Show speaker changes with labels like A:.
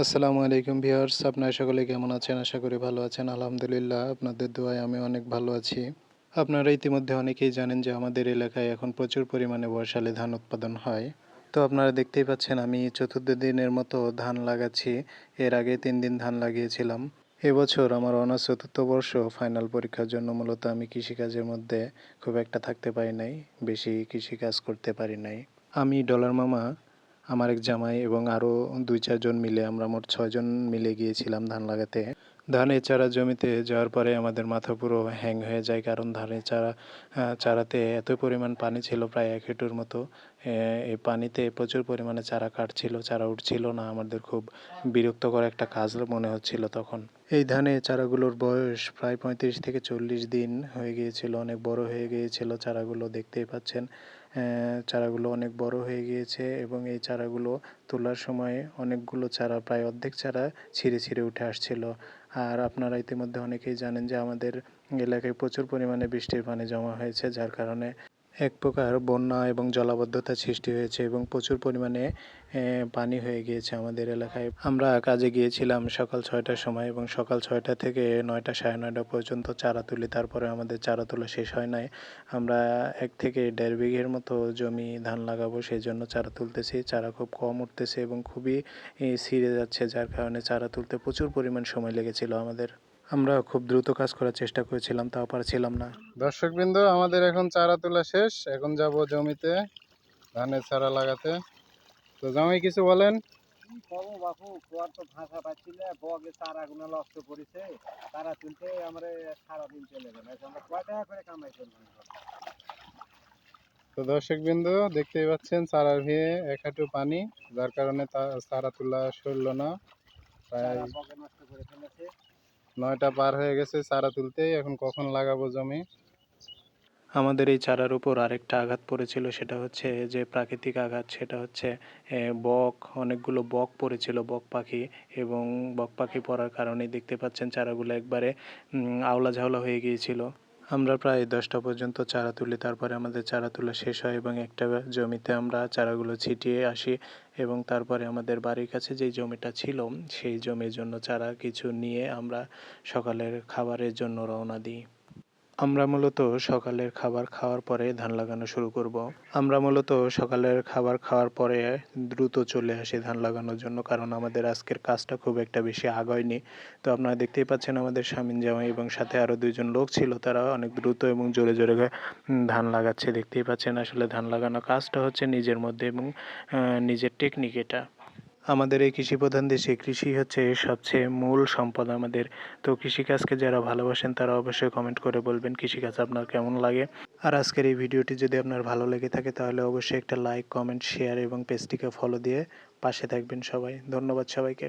A: আসসালামু আলাইকুম ভিউয়ার্স, আপনারা সকলে কেমন আছেন? আশা করি ভালো আছেন। আলহামদুলিল্লাহ, আপনাদের দোয়ায় আমি অনেক ভালো আছি। আপনারা ইতিমধ্যে অনেকেই জানেন যে আমাদের এলাকায় এখন প্রচুর পরিমাণে বর্ষালে ধান উৎপাদন হয়। তো আপনারা দেখতেই পাচ্ছেন আমি চতুর্থ দিনের মতো ধান লাগাচ্ছি। এর আগে ৩ দিন ধান লাগিয়েছিলাম। এবছর আমার অনার্স চতুর্থ বর্ষ ফাইনাল পরীক্ষার জন্য মূলত আমি কৃষিকাজের মধ্যে খুব একটা থাকতে পারি নাই। বেশি কৃষিকাজ করতে পারি নাই। আমি ডলার মামা, আমার এক জামাই এবং আরও ২-৪ জন মিলে আমরা মোট ৬ জন মিলে গিয়েছিলাম ধান লাগাতে। ধানের চারা জমিতে যাওয়ার পরে আমাদের মাথা পুরো হ্যাং হয়ে যায়, কারণ ধানের চারাতে এত পরিমাণ পানি ছিল, প্রায় ১ হাঁটুর মতো। এই পানিতে প্রচুর পরিমাণে চারা কাটছিল, চারা উঠছিল না। আমাদের খুব বিরক্তকর একটা কাজ মনে হচ্ছিল তখন। এই ধানের চারাগুলোর বয়স প্রায় ৩৫ থেকে ৪০ দিন হয়ে গিয়েছিল, অনেক বড় হয়ে গিয়েছিল চারাগুলো, দেখতেই পাচ্ছেন। চারাগুলো অনেক বড় হয়ে গিয়েছে এবং এই চারাগুলো তোলার সময় অনেকগুলো চারা, প্রায় অর্ধেক চারা ছিঁড়ে ছিঁড়ে উঠে আসছিল। আর আপনারা ইতিমধ্যে অনেকেই জানেন যে আমাদের এলাকায় প্রচুর পরিমাণে বৃষ্টির পানি জমা হয়েছে, যার কারণে এক প্রকার বন্যা এবং জলাবদ্ধতার সৃষ্টি হয়েছে এবং প্রচুর পরিমাণে পানি হয়ে গিয়েছে আমাদের এলাকায়। আমরা কাজে গিয়েছিলাম সকাল ৬টার সময় এবং সকাল ৬টা থেকে ৯টা, সাড়ে ৯টা পর্যন্ত চারা তুলি। তারপরে আমাদের চারা তোলা শেষ হয় নাই। আমরা ১ থেকে ১.৫ বিঘের মতো জমি ধান লাগাবো, সেই জন্য চারা তুলতেছি। চারা খুব কম উঠতেছে এবং খুবই ছিঁড়ে যাচ্ছে, যার কারণে চারা তুলতে প্রচুর পরিমাণ সময় লেগেছিল আমাদের। আমরা খুব দ্রুত কাজ করার চেষ্টা করেছিলাম, তাও পারছিলাম না। দর্শকবৃন্দ, আমাদের এখন চারা তোলা শেষ। এখন যাব জমিতে ধানের চারা লাগাতে। তো জামাই কিছু বলেন।
B: কি করবো বাপু, কুয়ার তো ভাষা পাচ্ছি না, বগে চারাগুলো নষ্ট করেছে। চারা তুলতে আমরা সারাদিন চলে গেল, আমরা কয় টাকা করে কামাই করবো?
A: তো দর্শকবৃন্দ, দেখতেই পাচ্ছেন চারার ভিড়ে ১ হাঁটু পানি, যার কারণে চারা তোলা সরল না। প্রায়
B: বগে নষ্ট করে ফেলেছে।
A: ৯টা পার হয়ে গেছে চারা তুলতেই। এখন কখন লাগাবো জমি। আমাদের এই চারার উপর আরেকটা আঘাত পড়েছিল, সেটা হচ্ছে যে প্রাকৃতিক আঘাত, সেটা হচ্ছে বক, অনেকগুলো বক পড়েছিল, বক পাখি। এবং বক পাখি পড়ার কারণে দেখতে পাচ্ছেন চারাগুলো একবারে আওলা ঝাওলা হয়ে গিয়েছিল। আমরা প্রায় 10টা পর্যন্ত চারা তুলি, তারপরে আমাদের চারা তোলা শেষ হয় এবং একটা জমিতে আমরা চারাগুলো ছিটিয়ে আসি এবং তারপরে আমাদের বাড়ির কাছে যেই জমিটা ছিল সেই জমির জন্য চারা কিছু নিয়ে আমরা সকালের খাবারের জন্য রওনা দিই। আমরা মূলত সকালের খাবার খাওয়ার পরে ধান লাগানো শুরু করব। আমরা মূলত সকালের খাবার খাওয়ার পরে দ্রুত চলে আসি ধান লাগানোর জন্য, কারণ আমাদের আজকের কাজটা খুব একটা বেশি আগায়নি। তো আপনারা দেখতেই পাচ্ছেন আমাদের স্বামীন জামাই এবং সাথে আরও 2 জন লোক ছিল, তারা অনেক দ্রুত এবং জোরে জোরে ধান লাগাচ্ছে। দেখতেই পাচ্ছেন আসলে ধান লাগানো কাজটা হচ্ছে নিজের মধ্যে এবং নিজের টেকনিক এটা। আমাদের এই কৃষিপ্রধান দেশে কৃষি হচ্ছে সবচেয়ে মূল সম্পদ আমাদের। তো কৃষিকাজকে যারা ভালোবাসেন তারা অবশ্যই কমেন্ট করে বলবেন কৃষিকাজ আপনার কেমন লাগে। আর আজকের এই ভিডিওটি যদি আপনার ভালো লেগে থাকে তাহলে অবশ্যই একটা লাইক, কমেন্ট, শেয়ার এবং পেজটিকে ফলো দিয়ে পাশে থাকবেন সবাই। ধন্যবাদ সবাইকে।